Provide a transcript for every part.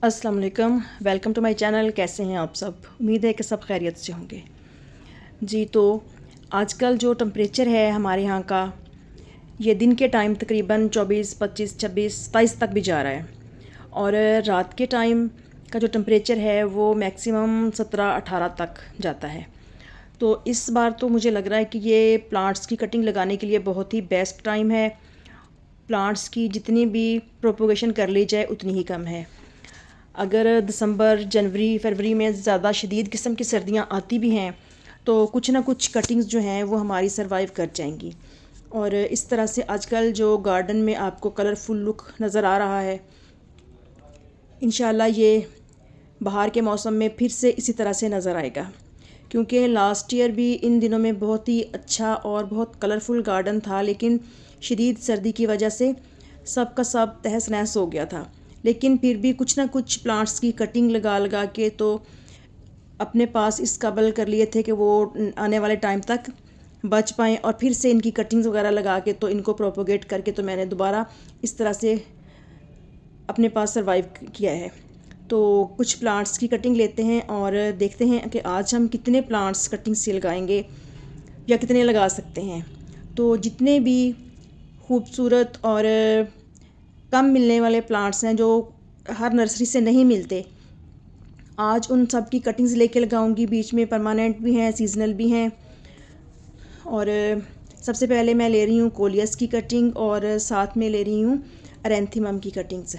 अस्सलाम वालेकुम, welcome to my channel. कैसे हैं आप सब? उम्मीद है कि सब खैरियत से होंगे जी। तो आजकल जो टेम्परेचर है हमारे यहाँ का, ये दिन के टाइम तकरीबन 24, 25, 26, 27 तक भी जा रहा है, और रात के टाइम का जो टेम्परेचर है वो मैक्सिमम 17, 18 तक जाता है। तो इस बार तो मुझे लग रहा है कि ये प्लांट्स की कटिंग लगाने के लिए बहुत ही बेस्ट टाइम है। प्लांट्स की जितनी भी प्रोपोगेशन कर ली जाए उतनी ही कम है। अगर दिसंबर, जनवरी, फरवरी में ज़्यादा शदीद किस्म की सर्दियाँ आती भी हैं तो कुछ ना कुछ कटिंग्स जो हैं वो हमारी सरवाइव कर जाएंगी। और इस तरह से आजकल जो गार्डन में आपको कलरफुल लुक नज़र आ रहा है, इंशाल्लाह ये बाहर के मौसम में फिर से इसी तरह से नज़र आएगा। क्योंकि लास्ट ईयर भी इन दिनों में बहुत ही अच्छा और बहुत कलरफुल गार्डन था, लेकिन शदीद सर्दी की वजह से सब का सब तहस नहस हो गया था। लेकिन फिर भी कुछ ना कुछ प्लांट्स की कटिंग लगा लगा के तो अपने पास इस काबिल कर लिए थे कि वो आने वाले टाइम तक बच पाएँ, और फिर से इनकी कटिंग्स वगैरह लगा के तो इनको प्रोपोगेट करके तो मैंने दोबारा इस तरह से अपने पास सरवाइव किया है। तो कुछ प्लांट्स की कटिंग लेते हैं और देखते हैं कि आज हम कितने प्लांट्स कटिंग से लगाएंगे या कितने लगा सकते हैं। तो जितने भी खूबसूरत और कम मिलने वाले प्लांट्स हैं जो हर नर्सरी से नहीं मिलते, आज उन सब की कटिंग्स लेके लगाऊंगी। बीच में परमानेंट भी हैं, सीजनल भी हैं। और सबसे पहले मैं ले रही हूँ कोलियस की कटिंग और साथ में ले रही हूँ एरेंथीमम की कटिंग्स।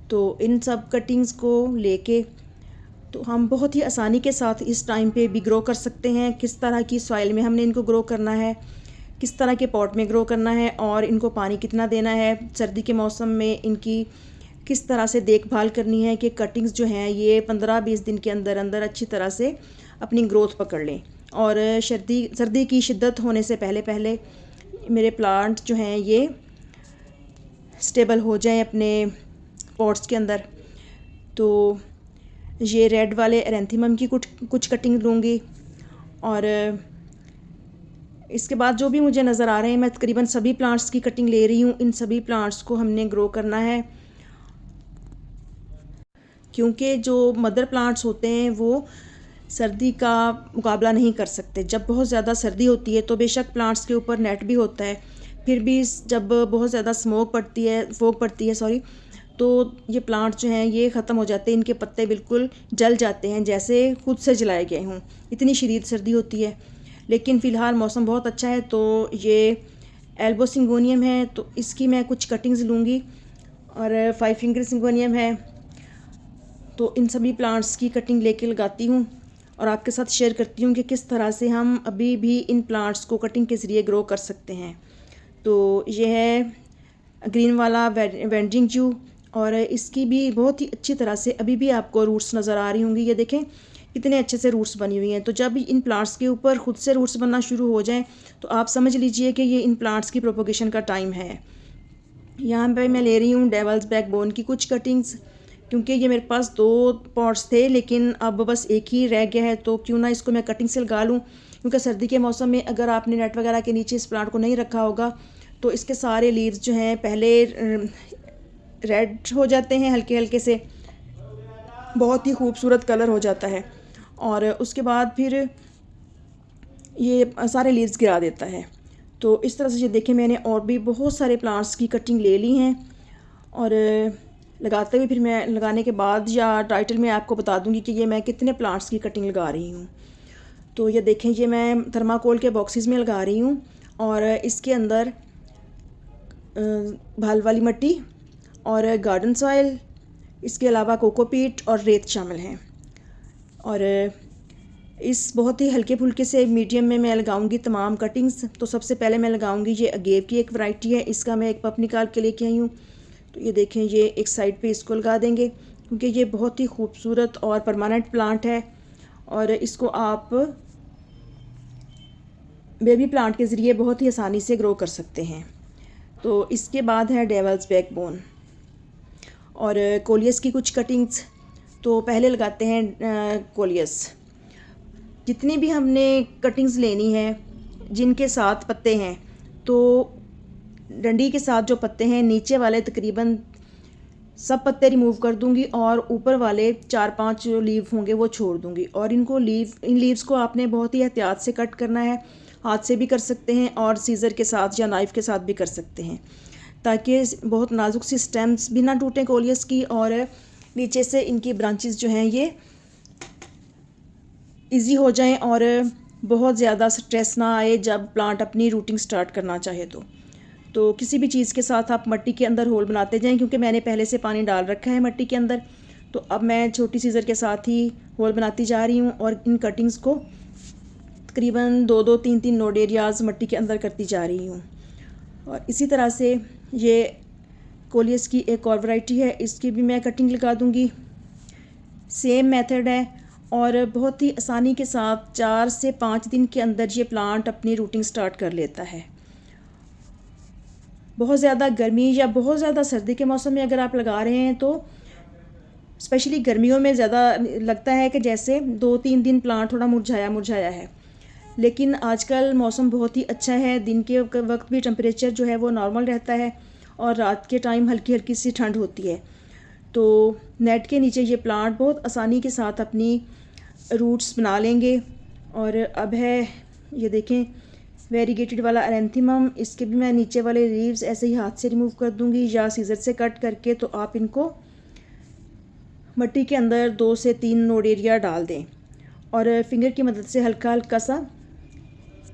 तो इन सब कटिंग्स को लेके तो हम बहुत ही आसानी के साथ इस टाइम पे भी ग्रो कर सकते हैं। किस तरह की सॉइल में हमने इनको ग्रो करना है, किस तरह के पॉट में ग्रो करना है, और इनको पानी कितना देना है, सर्दी के मौसम में इनकी किस तरह से देखभाल करनी है कि कटिंग्स जो हैं ये 15-20 दिन के अंदर अंदर अच्छी तरह से अपनी ग्रोथ पकड़ लें। और सर्दी की शिद्दत होने से पहले पहले मेरे प्लांट जो हैं ये स्टेबल हो जाएं अपने पॉट्स के अंदर। तो ये रेड वाले एरेंथीमम की कुछ कटिंग लूँगी, और इसके बाद जो भी मुझे नज़र आ रहे हैं मैं तकरीबन सभी प्लांट्स की कटिंग ले रही हूँ। इन सभी प्लांट्स को हमने ग्रो करना है, क्योंकि जो मदर प्लांट्स होते हैं वो सर्दी का मुकाबला नहीं कर सकते। जब बहुत ज़्यादा सर्दी होती है तो बेशक प्लांट्स के ऊपर नेट भी होता है, फिर भी जब बहुत ज़्यादा फोग पड़ती है तो ये प्लांट्स जो हैं ये ख़त्म हो जाते हैं। इनके पत्ते बिल्कुल जल जाते हैं जैसे खुद से जलाए गए हों, इतनी शदीद सर्दी होती है। लेकिन फ़िलहाल मौसम बहुत अच्छा है। तो ये एल्बो सिंगोनियम है तो इसकी मैं कुछ कटिंग्स लूँगी, और 5 फिंगर सिंगोनियम है। तो इन सभी प्लांट्स की कटिंग लेके लगाती हूँ और आपके साथ शेयर करती हूँ कि किस तरह से हम अभी भी इन प्लांट्स को कटिंग के ज़रिए ग्रो कर सकते हैं। तो ये है ग्रीन वाला वेंजिंग जू, और इसकी भी बहुत ही अच्छी तरह से अभी भी आपको रूट्स नज़र आ रही होंगी। ये देखें कितने अच्छे से रूट्स बनी हुई हैं। तो जब इन प्लांट्स के ऊपर खुद से रूट्स बनना शुरू हो जाएं तो आप समझ लीजिए कि ये इन प्लांट्स की प्रोपोगेशन का टाइम है। यहाँ पे मैं ले रही हूँ डेवल्स बैकबोन की कुछ कटिंग्स, क्योंकि ये मेरे पास 2 पॉट्स थे लेकिन अब बस एक ही रह गया है, तो क्यों ना इसको मैं कटिंग से लगा लूँ। क्योंकि सर्दी के मौसम में अगर आपने नेट वगैरह के नीचे इस प्लांट को नहीं रखा होगा तो इसके सारे लीव्स जो हैं पहले रेड हो जाते हैं हल्के हल्के से, बहुत ही खूबसूरत कलर हो जाता है, और उसके बाद फिर ये सारे लीव्स गिरा देता है। तो इस तरह से ये देखें मैंने और भी बहुत सारे प्लांट्स की कटिंग ले ली हैं, और लगाते हुए फिर मैं लगाने के बाद या टाइटल में आपको बता दूंगी कि ये मैं कितने प्लांट्स की कटिंग लगा रही हूँ। तो ये देखें ये मैं थर्माकोल के बॉक्सेस में लगा रही हूँ, और इसके अंदर भाल वाली मिट्टी और गार्डन सॉइल, इसके अलावा कोकोपीट और रेत शामिल हैं। और इस बहुत ही हल्के फुल्के से मीडियम में मैं लगाऊंगी तमाम कटिंग्स। तो सबसे पहले मैं लगाऊंगी ये अगेव की एक वैरायटी है, इसका मैं एक पप निकाल के लेके आई हूँ। तो ये देखें ये एक साइड पे इसको लगा देंगे क्योंकि ये बहुत ही खूबसूरत और परमानेंट प्लांट है, और इसको आप बेबी प्लांट के ज़रिए बहुत ही आसानी से ग्रो कर सकते हैं। तो इसके बाद है डेवल्स बैकबोन और कोलियस की कुछ कटिंग्स। तो पहले लगाते हैं कोलियस। जितनी भी हमने कटिंग्स लेनी है जिनके साथ पत्ते हैं, तो डंडी के साथ जो पत्ते हैं नीचे वाले तकरीबन सब पत्ते रिमूव कर दूंगी और ऊपर वाले 4-5 जो लीव होंगे वो छोड़ दूंगी। और इन लीव्स को आपने बहुत ही एहतियात से कट करना है। हाथ से भी कर सकते हैं और सीज़र के साथ या नाइफ़ के साथ भी कर सकते हैं, ताकि बहुत नाजुक सी स्टेम्स भी ना टूटें कोलियस की, और नीचे से इनकी ब्रांचेस जो हैं ये इजी हो जाएं और बहुत ज़्यादा स्ट्रेस ना आए जब प्लांट अपनी रूटिंग स्टार्ट करना चाहे। तो किसी भी चीज़ के साथ आप मिट्टी के अंदर होल बनाते जाएं, क्योंकि मैंने पहले से पानी डाल रखा है मिट्टी के अंदर। तो अब मैं छोटी सीज़र के साथ ही होल बनाती जा रही हूँ और इन कटिंग्स को तकरीबन 2-2, 3-3 नोड एरियाज़ मिट्टी के अंदर करती जा रही हूँ। और इसी तरह से ये कोलियस की एक और वैरायटी है, इसकी भी मैं कटिंग लगा दूँगी। सेम मेथड है और बहुत ही आसानी के साथ 4 से 5 दिन के अंदर ये प्लांट अपनी रूटिंग स्टार्ट कर लेता है। बहुत ज़्यादा गर्मी या बहुत ज़्यादा सर्दी के मौसम में अगर आप लगा रहे हैं तो स्पेशली गर्मियों में ज़्यादा लगता है कि जैसे 2-3 दिन प्लांट थोड़ा मुरझाया मुरझाया है, लेकिन आजकल मौसम बहुत ही अच्छा है। दिन के वक्त भी टेम्परेचर जो है वो नॉर्मल रहता है और रात के टाइम हल्की हल्की सी ठंड होती है। तो नेट के नीचे ये प्लांट बहुत आसानी के साथ अपनी रूट्स बना लेंगे। और अब है ये देखें वेरीगेटेड वाला एरेंथीमम, इसके भी मैं नीचे वाले लीव्स ऐसे ही हाथ से रिमूव कर दूंगी या सीजर से कट करके। तो आप इनको मिट्टी के अंदर 2 से 3 नोड एरिया डाल दें और फिंगर की मदद से हल्का हल्का सा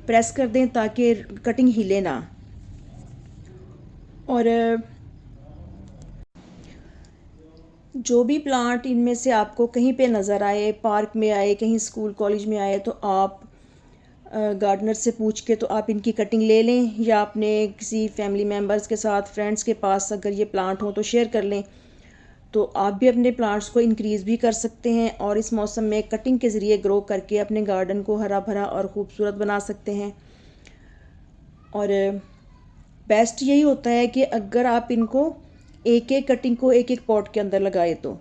प्रेस कर दें ताकि कटिंग हिले ना। और जो भी प्लांट इनमें से आपको कहीं पे नज़र आए, पार्क में आए, कहीं स्कूल कॉलेज में आए, तो आप गार्डनर से पूछ के तो आप इनकी कटिंग ले लें, या अपने किसी फैमिली मेम्बर्स के साथ, फ्रेंड्स के पास अगर ये प्लांट हो तो शेयर कर लें। तो आप भी अपने प्लांट्स को इंक्रीज़ भी कर सकते हैं और इस मौसम में कटिंग के ज़रिए ग्रो करके अपने गार्डन को हरा भरा और ख़ूबसूरत बना सकते हैं। और बेस्ट यही होता है कि अगर आप इनको एक एक कटिंग को एक एक पॉट के अंदर लगाए तो।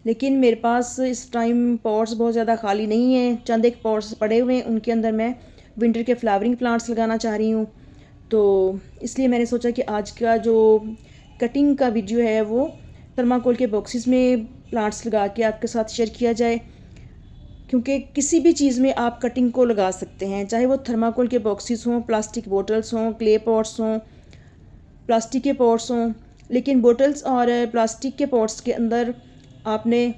लेकिन मेरे पास इस टाइम पॉट्स बहुत ज़्यादा खाली नहीं है, चंद एक पॉट्स पड़े हुए हैं, उनके अंदर मैं विंटर के फ्लावरिंग प्लांट्स लगाना चाह रही हूँ। तो इसलिए मैंने सोचा कि आज का जो कटिंग का वीडियो है वो थर्माकोल के बॉक्सेस में प्लांट्स लगा के आपके साथ शेयर किया जाए, क्योंकि किसी भी चीज़ में आप कटिंग को लगा सकते हैं, चाहे वो थर्माकोल के बॉक्सेस हों, प्लास्टिक बोटल्स हों, क्ले पॉट्स हों, प्लास्टिक के पॉट्स हों। लेकिन बोटल्स और प्लास्टिक के पॉट्स के अंदर आपने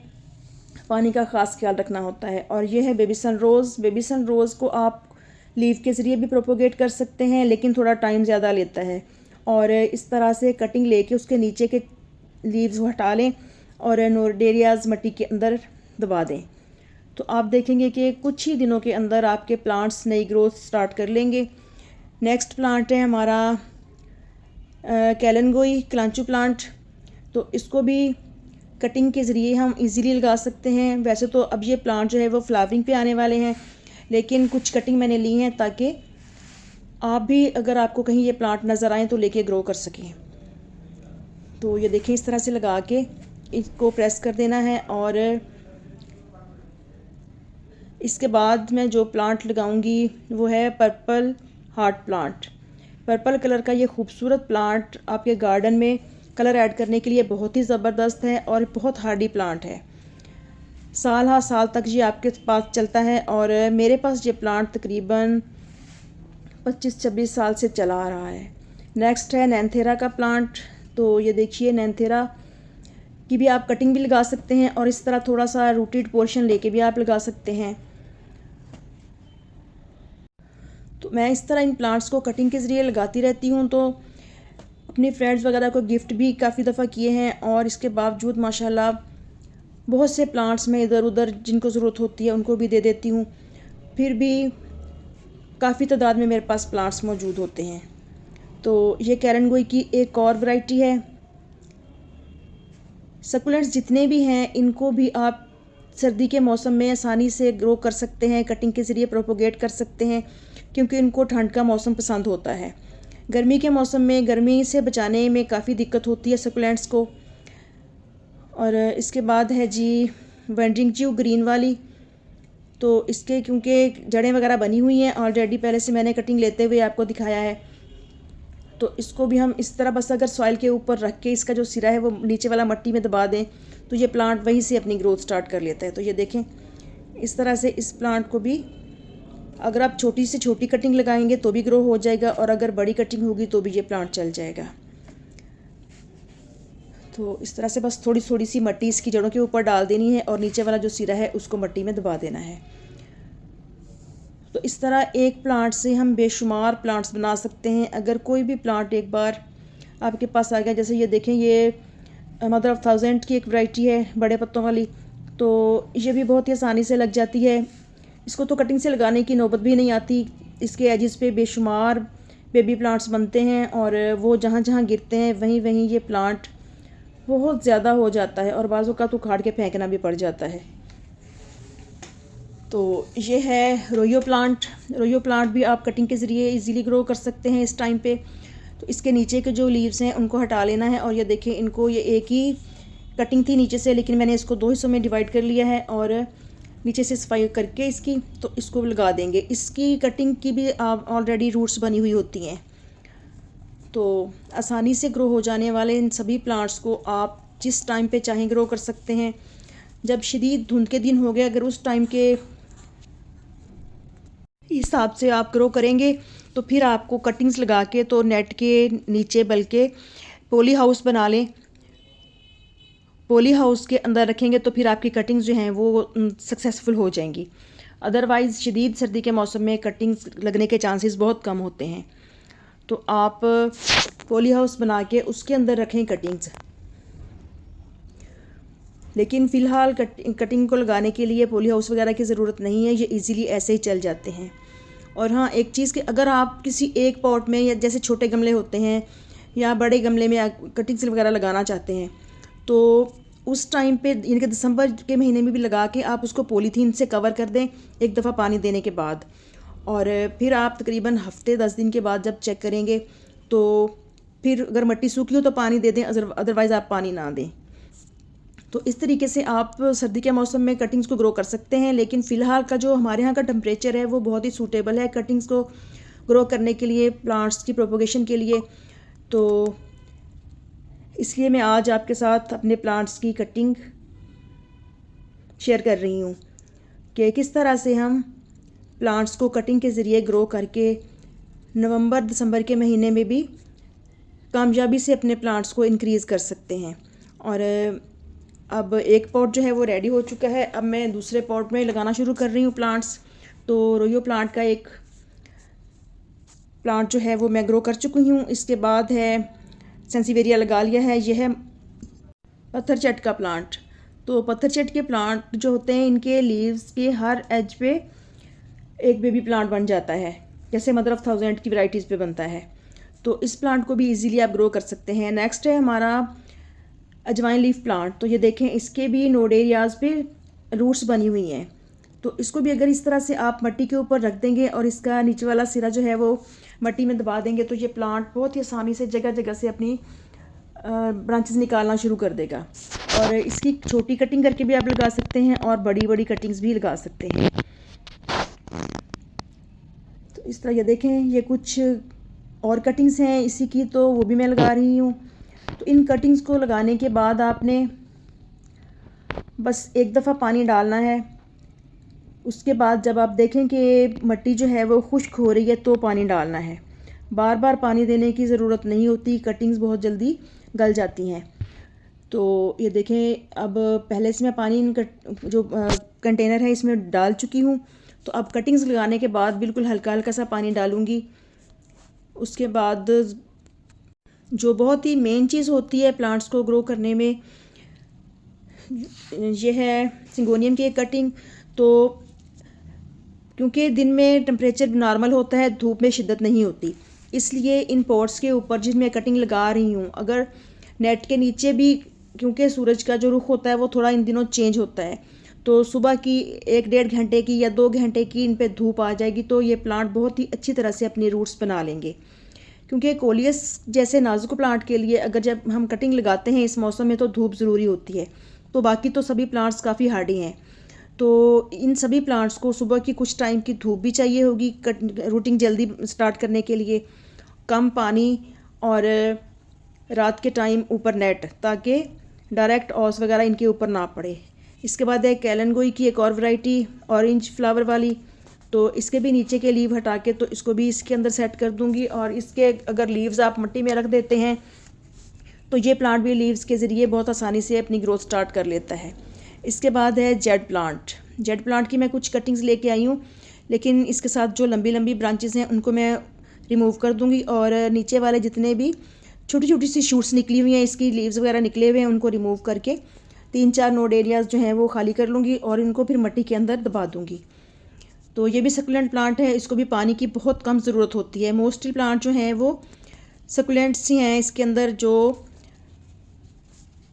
पानी का ख़ास ख्याल रखना होता है। और ये है बेबी सन रोज़। बेबी सन रोज़ को आप लीव के ज़रिए भी प्रोपोगेट कर सकते हैं, लेकिन थोड़ा टाइम ज़्यादा लेता है। और इस तरह से कटिंग लेके उसके नीचे के लीव्स हटा लें और नोडेरियाज़ मिट्टी के अंदर दबा दें, तो आप देखेंगे कि कुछ ही दिनों के अंदर आपके प्लांट्स नई ग्रोथ स्टार्ट कर लेंगे। नेक्स्ट प्लांट है हमारा कैलनगोई क्लांचू प्लांट। तो इसको भी कटिंग के ज़रिए हम इजीली लगा सकते हैं। वैसे तो अब ये प्लांट जो है वो फ्लावरिंग पे आने वाले हैं, लेकिन कुछ कटिंग मैंने ली हैं ताकि आप भी अगर आपको कहीं ये प्लांट नज़र आए तो लेके ग्रो कर सकें। तो ये देखें, इस तरह से लगा के इसको प्रेस कर देना है। और इसके बाद मैं जो प्लांट लगाऊंगी वो है purple heart plant. Purple colour का ये खूबसूरत प्लांट आपके गार्डन में कलर ऐड करने के लिए बहुत ही ज़बरदस्त है और बहुत हार्डी प्लांट है। साल हर साल तक ये आपके पास चलता है और मेरे पास ये प्लांट तकरीबन 25-26 साल से चला आ रहा है। नेक्स्ट है नैनथेरा का प्लांट। तो ये देखिए, नैनथेरा की भी आप कटिंग भी लगा सकते हैं और इस तरह थोड़ा सा रूटेड पोर्शन लेके भी आप लगा सकते हैं। तो मैं इस तरह इन प्लांट्स को कटिंग के ज़रिए लगाती रहती हूँ। तो अपनी फ्रेंड्स वगैरह को गिफ्ट भी काफ़ी दफ़ा किए हैं और इसके बावजूद माशाल्लाह बहुत से प्लांट्स में इधर उधर जिनको ज़रूरत होती है उनको भी दे देती हूँ। फिर भी काफ़ी तादाद में मेरे पास प्लांट्स मौजूद होते हैं। तो ये कैरनगोई की एक और वैरायटी है। सकुलेंट्स जितने भी हैं इनको भी आप सर्दी के मौसम में आसानी से ग्रो कर सकते हैं, कटिंग के ज़रिए प्रोपोगेट कर सकते हैं, क्योंकि इनको ठंड का मौसम पसंद होता है। गर्मी के मौसम में गर्मी से बचाने में काफ़ी दिक्कत होती है सकुलेंट्स को। और इसके बाद है जी वेंडिंग च्यू ग्रीन वाली। तो इसके क्योंकि जड़ें वगैरह बनी हुई हैं ऑलरेडी, पहले से मैंने कटिंग लेते हुए आपको दिखाया है। तो इसको भी हम इस तरह बस अगर सॉइल के ऊपर रख के इसका जो सिरा है वो नीचे वाला मट्टी में दबा दें तो ये प्लांट वहीं से अपनी ग्रोथ स्टार्ट कर लेता है। तो ये देखें, इस तरह से इस प्लांट को भी अगर आप छोटी से छोटी कटिंग लगाएंगे तो भी ग्रो हो जाएगा, और अगर बड़ी कटिंग होगी तो भी ये प्लांट चल जाएगा। तो इस तरह से बस थोड़ी थोड़ी सी मट्टी इसकी जड़ों के ऊपर डाल देनी है और नीचे वाला जो सिरा है उसको मट्टी में दबा देना है। तो इस तरह एक प्लांट से हम बेशुमार प्लांट्स बना सकते हैं। अगर कोई भी प्लांट एक बार आपके पास आ गया, जैसे ये देखें, ये मदर ऑफ थाउजेंड की एक वैरायटी है बड़े पत्तों वाली, तो ये भी बहुत ही आसानी से लग जाती है। इसको तो कटिंग से लगाने की नौबत भी नहीं आती। इसके एजिस पे बेशुमार बेबी प्लांट्स बनते हैं और वो जहाँ जहाँ गिरते हैं वहीं वहीं ये प्लांट बहुत ज़्यादा हो जाता है और बाज़ों का तो उखाड़ के फेंकना भी पड़ जाता है। तो ये है रोयो प्लांट। रोयो प्लांट भी आप कटिंग के ज़रिए इजीली ग्रो कर सकते हैं इस टाइम पे। तो इसके नीचे के जो लीव्स हैं उनको हटा लेना है, और ये देखें, इनको ये एक ही कटिंग थी नीचे से, लेकिन मैंने इसको 2 हिस्सों में डिवाइड कर लिया है और नीचे से सफाई करके इसकी तो इसको लगा देंगे। इसकी कटिंग की भी ऑलरेडी रूट्स बनी हुई होती हैं, तो आसानी से ग्रो हो जाने वाले इन सभी प्लांट्स को आप जिस टाइम पे चाहें ग्रो कर सकते हैं। जब शदीद धुंध के दिन हो गए, अगर उस टाइम के हिसाब से आप ग्रो करेंगे तो फिर आपको कटिंग्स लगा के तो नेट के नीचे बल्कि पॉली हाउस बना लें। पॉली हाउस के अंदर रखेंगे तो फिर आपकी कटिंग्स जो हैं वो सक्सेसफुल हो जाएंगी। अदरवाइज़ शदीद सर्दी के मौसम में कटिंग्स लगने के चांसेस बहुत कम होते हैं। तो आप पॉली हाउस बना के उसके अंदर रखें कटिंग्स। लेकिन फ़िलहाल कटिंग को लगाने के लिए पॉली हाउस वगैरह की ज़रूरत नहीं है, ये इजीली ऐसे ही चल जाते हैं। और हाँ, एक चीज़ कि अगर आप किसी एक पॉट में, या जैसे छोटे गमले होते हैं या बड़े गमले में कटिंग्स वगैरह लगाना चाहते हैं, तो उस टाइम पे यानी कि दिसंबर के महीने में भी लगा के आप उसको पॉलीथीन से कवर कर दें एक दफ़ा पानी देने के बाद, और फिर आप तकरीबन हफ्ते 10 दिन के बाद जब चेक करेंगे तो फिर अगर मिट्टी सूखी हो तो पानी दे दें, अदरवाइज़ आप पानी ना दें। तो इस तरीके से आप सर्दी के मौसम में कटिंग्स को ग्रो कर सकते हैं। लेकिन फ़िलहाल का जो हमारे यहाँ का टेम्परेचर है वो बहुत ही सूटेबल है कटिंग्स को ग्रो करने के लिए, प्लांट्स की प्रोपोगेशन के लिए। तो इसलिए मैं आज आपके साथ अपने प्लांट्स की कटिंग शेयर कर रही हूँ कि किस तरह से हम प्लांट्स को कटिंग के ज़रिए ग्रो करके नवंबर दिसंबर के महीने में भी कामयाबी से अपने प्लांट्स को इंक्रीज़ कर सकते हैं। और अब एक पॉट जो है वो रेडी हो चुका है। अब मैं दूसरे पॉट में लगाना शुरू कर रही हूँ प्लांट्स। तो रोयो प्लांट का एक प्लांट जो है वो मैं ग्रो कर चुकी हूँ। इसके बाद है सेंसिवेरिया लगा लिया है। यह है पत्थर चट का प्लांट। तो पत्थर चट के प्लांट जो होते हैं, इनके लीव्स के हर एज पे एक बेबी प्लांट बन जाता है, जैसे मदर ऑफ थाउजेंड की वैरायटीज़ पे बनता है। तो इस प्लांट को भी इजीली आप ग्रो कर सकते हैं। नेक्स्ट है हमारा अजवाइन लीफ प्लांट। तो ये देखें, इसके भी नोड एरियाज़ पे रूट्स बनी हुई हैं। तो इसको भी अगर इस तरह से आप मिट्टी के ऊपर रख देंगे और इसका नीचे वाला सिरा जो है वो मिट्टी में दबा देंगे तो ये प्लांट बहुत ही आसानी से जगह जगह से अपनी ब्रांचेस निकालना शुरू कर देगा। और इसकी छोटी कटिंग करके भी आप लगा सकते हैं और बड़ी बड़ी कटिंग्स भी लगा सकते हैं। तो इस तरह ये देखें, ये कुछ और कटिंग्स हैं इसी की, तो वो भी मैं लगा रही हूँ। तो इन कटिंग्स को लगाने के बाद आपने बस एक दफ़ा पानी डालना है। उसके बाद जब आप देखें कि मिट्टी जो है वो खुश्क हो रही है तो पानी डालना है। बार बार पानी देने की ज़रूरत नहीं होती, कटिंग्स बहुत जल्दी गल जाती हैं। तो ये देखें, अब पहले से मैं पानी जो कंटेनर है इसमें डाल चुकी हूँ। तो अब कटिंग्स लगाने के बाद बिल्कुल हल्का हल्का सा पानी डालूँगी। उसके बाद जो बहुत ही मेन चीज़ होती है प्लांट्स को ग्रो करने में, ये है सिंगोनियम की एक कटिंग। तो क्योंकि दिन में टेम्परेचर नॉर्मल होता है, धूप में शिद्दत नहीं होती, इसलिए इन पॉट्स के ऊपर जिसमें कटिंग लगा रही हूँ, अगर नेट के नीचे भी, क्योंकि सूरज का जो रुख होता है वो थोड़ा इन दिनों चेंज होता है, तो सुबह की 1-1.5 घंटे की या 2 घंटे की इन पे धूप आ जाएगी तो ये प्लांट बहुत ही अच्छी तरह से अपनी रूट्स बना लेंगे। क्योंकि कोलियस जैसे नाजुक प्लांट के लिए अगर जब हम कटिंग लगाते हैं इस मौसम में तो धूप ज़रूरी होती है। तो बाकी तो सभी प्लांट्स काफ़ी हार्डी हैं, तो इन सभी प्लांट्स को सुबह की कुछ टाइम की धूप भी चाहिए होगी रूटिंग जल्दी स्टार्ट करने के लिए। कम पानी और रात के टाइम ऊपर नेट, ताकि डायरेक्ट ऑस वगैरह इनके ऊपर ना पड़े। इसके बाद है कैलनगोई की एक और वैरायटी ऑरेंज फ्लावर वाली, तो इसके भी नीचे के लीव हटा के तो इसको भी इसके अंदर सेट कर दूंगी। और इसके अगर लीव्स आप मिट्टी में रख देते हैं तो ये प्लांट भी लीव्स के ज़रिए बहुत आसानी से अपनी ग्रोथ स्टार्ट कर लेता है। इसके बाद है जेड प्लांट। जेड प्लांट की मैं कुछ कटिंग्स लेके आई हूँ, लेकिन इसके साथ जो लंबी लंबी ब्रांचेस हैं उनको मैं रिमूव कर दूँगी, और नीचे वाले जितने भी छोटी छोटी सी शूट्स निकली हुई हैं, इसकी लीव्स वगैरह निकले हुए हैं, उनको रिमूव करके 3-4 नोड एरियाज़ जो हैं वो खाली कर लूँगी और इनको फिर मिट्टी के अंदर दबा दूँगी। तो ये भी सकुलेंट प्लांट है, इसको भी पानी की बहुत कम ज़रूरत होती है। मोस्टली प्लांट जो हैं वो सकुलेंट्स ही हैं इसके अंदर, जो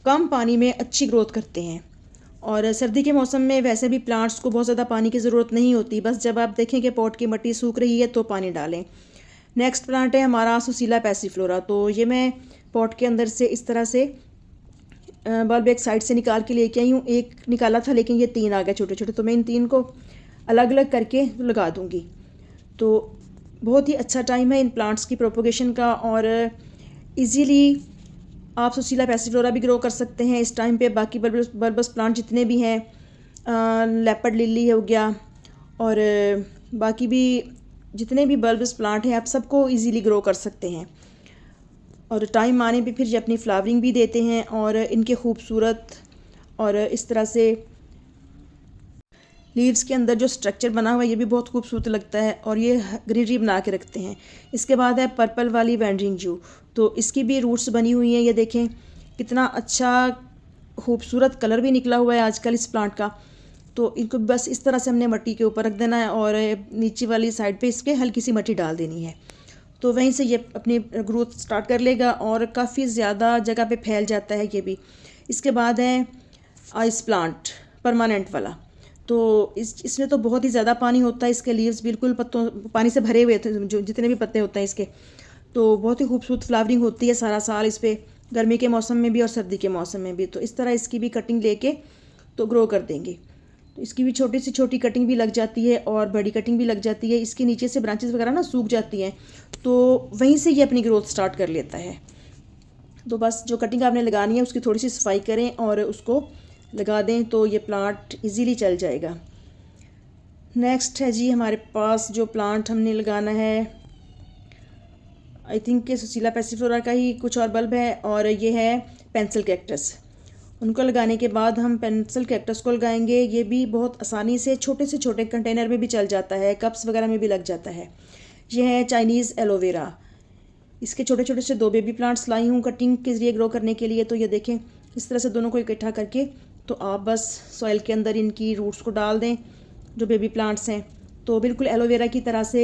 कम पानी में अच्छी ग्रोथ करते हैं। और सर्दी के मौसम में वैसे भी प्लांट्स को बहुत ज़्यादा पानी की ज़रूरत नहीं होती, बस जब आप देखें कि पॉट की मिट्टी सूख रही है तो पानी डालें। नेक्स्ट प्लांट है हमारा सुसीला पैसिफ्लोरा। तो ये मैं पॉट के अंदर से इस तरह से बल्ब एक साइड से निकाल के लेके आई हूँ। एक निकाला था लेकिन ये 3 आ गए छोटे छोटे, तो मैं इन 3 को अलग अलग करके लगा दूँगी। तो बहुत ही अच्छा टाइम है इन प्लांट्स की प्रोपोगेशन का, और इजीली आप सुसीला पैसिफ्लोरा भी ग्रो कर सकते हैं इस टाइम पे। बाकी बल्बस प्लांट जितने भी हैं, लेपर्ड लिली हो गया, और बाकी भी जितने भी बल्बस प्लांट हैं आप सबको इजीली ग्रो कर सकते हैं। और टाइम आने पे फिर ये अपनी फ्लावरिंग भी देते हैं, और इनके खूबसूरत और इस तरह से लीव्स के अंदर जो स्ट्रक्चर बना हुआ है ये भी बहुत खूबसूरत लगता है, और ये ग्रीनरी बना के रखते हैं। इसके बाद है पर्पल वाली वैंडरिंग जू। तो इसकी भी रूट्स बनी हुई हैं, ये देखें कितना अच्छा खूबसूरत कलर भी निकला हुआ है आजकल इस प्लांट का। तो इनको बस इस तरह से हमने मिट्टी के ऊपर रख देना है, और नीचे वाली साइड पे इसके हल्की सी मिट्टी डाल देनी है, तो वहीं से ये अपनी ग्रोथ स्टार्ट कर लेगा, और काफ़ी ज़्यादा जगह पे फैल जाता है ये भी। इसके बाद है आइस प्लांट परमानेंट वाला। तो इसमें तो बहुत ही ज़्यादा पानी होता है, इसके लीव्स बिल्कुल पत्तों पानी से भरे हुए थे, जो जितने भी पत्ते होते हैं इसके। तो बहुत ही खूबसूरत फ्लावरिंग होती है सारा साल इस पर, गर्मी के मौसम में भी और सर्दी के मौसम में भी। तो इस तरह इसकी भी कटिंग लेके तो ग्रो कर देंगे। तो इसकी भी छोटी सी छोटी कटिंग भी लग जाती है और बड़ी कटिंग भी लग जाती है। इसके नीचे से ब्रांचेस वगैरह ना सूख जाती हैं, तो वहीं से ये अपनी ग्रोथ स्टार्ट कर लेता है। तो बस जो कटिंग आपने लगानी है उसकी थोड़ी सी सफाई करें और उसको लगा दें, तो ये प्लांट इजीली चल जाएगा। नेक्स्ट है जी हमारे पास जो प्लांट हमने लगाना है, आई थिंक कि सुसीला पैसिफ्लोरा का ही कुछ और बल्ब है, और ये है पेंसिल कैक्टस। उनको लगाने के बाद हम पेंसिल कैक्टस को लगाएंगे। ये भी बहुत आसानी से छोटे कंटेनर में भी चल जाता है, कप्स वगैरह में भी लग जाता है। ये है चाइनीज़ एलोवेरा। इसके छोटे छोटे से 2 बेबी प्लांट्स लाई हूँ कटिंग के ज़रिए ग्रो करने के लिए। तो ये देखें इस तरह से दोनों को इकट्ठा करके तो आप बस सॉइल के अंदर इनकी रूट्स को डाल दें, जो बेबी प्लांट्स हैं। तो बिल्कुल एलोवेरा की तरह से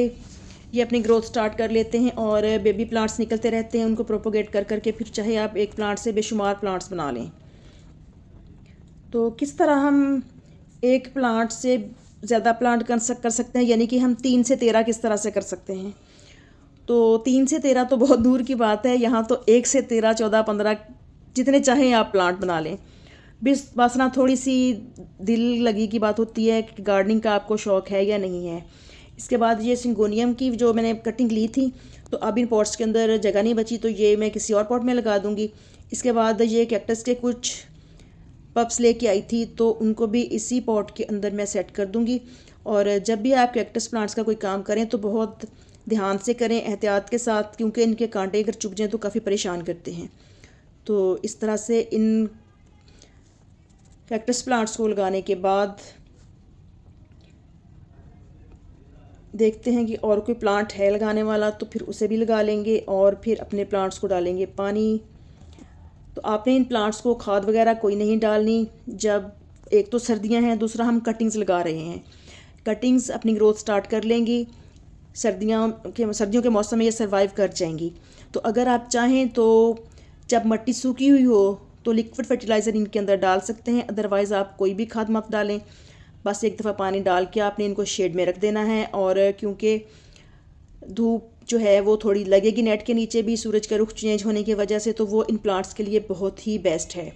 ये अपनी ग्रोथ स्टार्ट कर लेते हैं, और बेबी प्लांट्स निकलते रहते हैं, उनको प्रोपोगेट कर करके फिर चाहे आप एक प्लांट से बेशुमार प्लांट्स बना लें। तो किस तरह हम एक प्लांट से ज़्यादा प्लांट कर सकते हैं, यानी कि हम 3 से 13 किस तरह से कर सकते हैं। तो 3 से 13 तो बहुत दूर की बात है, यहाँ तो 1 से 13, 14, 15 जितने चाहें आप प्लांट बना लें। बस ना थोड़ी सी दिल लगी की बात होती है कि गार्डनिंग का आपको शौक़ है या नहीं है। इसके बाद ये सिंगोनियम की जो मैंने कटिंग ली थी, तो अब इन पॉट्स के अंदर जगह नहीं बची, तो ये मैं किसी और पॉट में लगा दूँगी। इसके बाद ये कैक्टस के कुछ पप्स लेके आई थी, तो उनको भी इसी पॉट के अंदर मैं सेट कर दूँगी। और जब भी आप कैक्टस प्लांट्स का कोई काम करें तो बहुत ध्यान से करें, एहतियात के साथ, क्योंकि इनके कांटे अगर चुभ जाएँ तो काफ़ी परेशान करते हैं। तो इस तरह से इन कैक्टस प्लांट्स को लगाने के बाद देखते हैं कि और कोई प्लांट है लगाने वाला, तो फिर उसे भी लगा लेंगे और फिर अपने प्लांट्स को डालेंगे पानी। तो आपने इन प्लांट्स को खाद वगैरह कोई नहीं डालनी, जब एक तो सर्दियां हैं, दूसरा हम कटिंग्स लगा रहे हैं। कटिंग्स अपनी ग्रोथ स्टार्ट कर लेंगी, सर्दियों के मौसम में ये सर्वाइव कर जाएंगी। तो अगर आप चाहें तो जब मिट्टी सूखी हुई हो तो लिक्विड फर्टिलाइज़र इनके अंदर डाल सकते हैं, अदरवाइज़ आप कोई भी खाद मत डालें। बस एक दफ़ा पानी डाल के आपने इनको शेड में रख देना है, और क्योंकि धूप जो है वो थोड़ी लगेगी नेट के नीचे भी सूरज का रुख चेंज होने की वजह से, तो वो इन प्लांट्स के लिए बहुत ही बेस्ट है।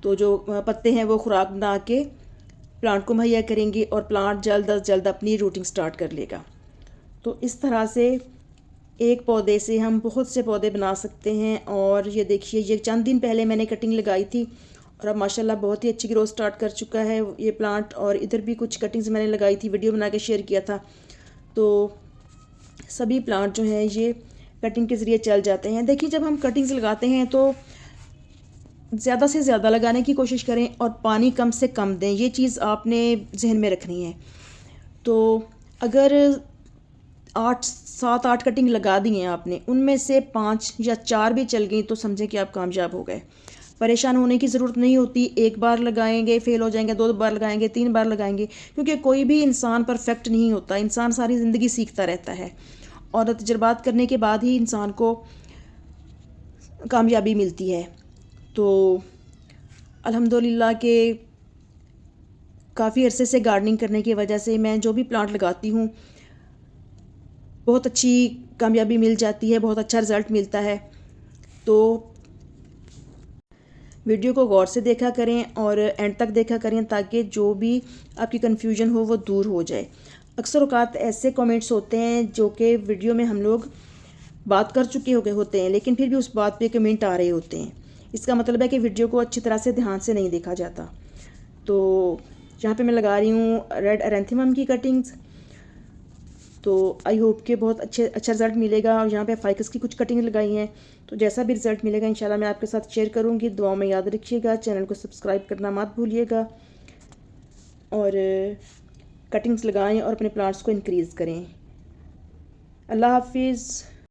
तो जो पत्ते हैं वो खुराक बना के प्लांट को मुहैया करेंगे और प्लांट जल्द अज जल्द अपनी रूटिंग स्टार्ट कर लेगा। तो इस तरह से एक पौधे से हम बहुत से पौधे बना सकते हैं। और ये देखिए, ये चंद दिन पहले मैंने कटिंग लगाई थी और अब माशाल्लाह बहुत ही अच्छी ग्रोथ स्टार्ट कर चुका है ये प्लांट। और इधर भी कुछ कटिंग्स मैंने लगाई थी, वीडियो बना के शेयर किया था। तो सभी प्लांट जो हैं ये कटिंग के ज़रिए चल जाते हैं। देखिए, जब हम कटिंग्स लगाते हैं तो ज़्यादा से ज़्यादा लगाने की कोशिश करें और पानी कम से कम दें, ये चीज़ आपने जहन में रखनी है। तो अगर 7-8 कटिंग लगा दी हैं आपने, उनमें से 5 या 4 भी चल गई तो समझें कि आप कामयाब हो गए। परेशान होने की ज़रूरत नहीं होती। एक बार लगाएंगे फेल हो जाएंगे, 2 बार लगाएंगे, 3 बार लगाएंगे, क्योंकि कोई भी इंसान परफेक्ट नहीं होता। इंसान सारी ज़िंदगी सीखता रहता है और तजुर्बात करने के बाद ही इंसान को कामयाबी मिलती है। तो अल्हम्दुलिल्लाह के काफ़ी अरसे से गार्डनिंग करने की वजह से मैं जो भी प्लांट लगाती हूँ बहुत अच्छी कामयाबी मिल जाती है, बहुत अच्छा रिज़ल्ट मिलता है। तो वीडियो को गौर से देखा करें और एंड तक देखा करें ताकि जो भी आपकी कन्फ्यूजन हो वो दूर हो जाए। अक्सर औक़ात ऐसे कमेंट्स होते हैं जो कि वीडियो में हम लोग बात कर चुके होते हैं, लेकिन फिर भी उस बात पे कमेंट आ रहे होते हैं। इसका मतलब है कि वीडियो को अच्छी तरह से ध्यान से नहीं देखा जाता। तो यहाँ पे मैं लगा रही हूँ रेड एरेंथीमम की कटिंग्स। तो आई होप कि बहुत अच्छा रिज़ल्ट मिलेगा। और यहाँ पे फाइकस की कुछ कटिंग लगाई हैं, तो जैसा भी रिज़ल्ट मिलेगा इंशाल्लाह मैं आपके साथ शेयर करूँगी। दुआओं में याद रखिएगा, चैनल को सब्सक्राइब करना मत भूलिएगा और कटिंग्स लगाएं और अपने प्लांट्स को इंक्रीज़ करें। अल्लाह हाफिज़।